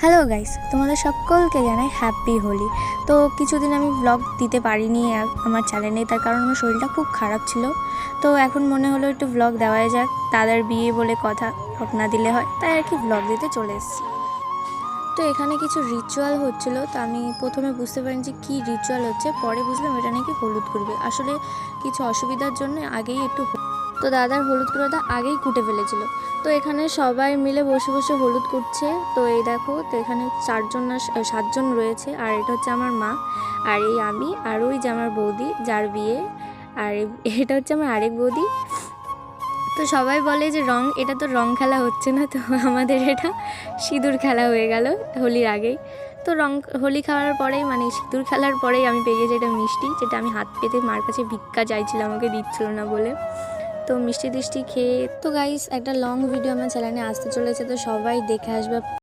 Hello guys, তোমাদের সকলকে জানাই হ্যাপি হোলি। তো কিছুদিন আমি ব্লগ দিতে পারিনি আমার চ্যানেলে, তার কারণ আমার শরীরটা খুব খারাপ ছিল। তো এখন মনে হলো একটু ব্লগ দেওয়াই যাক, দাদার বিয়ে বলে কথা, ব্লগ না দিলে হয়, তাই আর কি ব্লগ দিতে চলে এসেছি। তো এখানে কিছু রিচুয়াল হচ্ছিল, তো আমি প্রথমে বুঝতে পারিনি যে কী রিচুয়াল হচ্ছে, পরে বুঝলাম এটা নাকি হলুদ করবে। আসলে কিছু অসুবিধার জন্য আগেই একটু তো দাদার হলুদ গুঁড়োটা আগেই কুটে ফেলেছিল। তো এখানে সবাই মিলে বসে বসে হলুদ কুটছে। তো এই দেখো, তো এখানে 4জন না 7জন রয়েছে, আর এটা হচ্ছে আমার মা, আর এই আমি, আর ওই যে আমার বৌদি যার বিয়ে, আর এটা হচ্ছে আমার আরেক বৌদি। তো সবাই বলে যে এটা তো রং খেলা হচ্ছে না, তো আমাদের এটা সিঁদুর খেলা হয়ে গেল হোলির আগেই। তো হোলি খাওয়ার পরেই, মানে সিঁদুর খেলার পরেই আমি পেয়ে গেছি এটা মিষ্টি, যেটা আমি হাত পেতে মার কাছে ভিক্ষা চাইছিলাম, আমাকে দিচ্ছিল না বলে। তো মিষ্টি টিষ্টি খেয়ে, তো গাইস একটা লং ভিডিও আমার চ্যানেলে আসতে চলেছে, তো সবাই দেখে আসবে।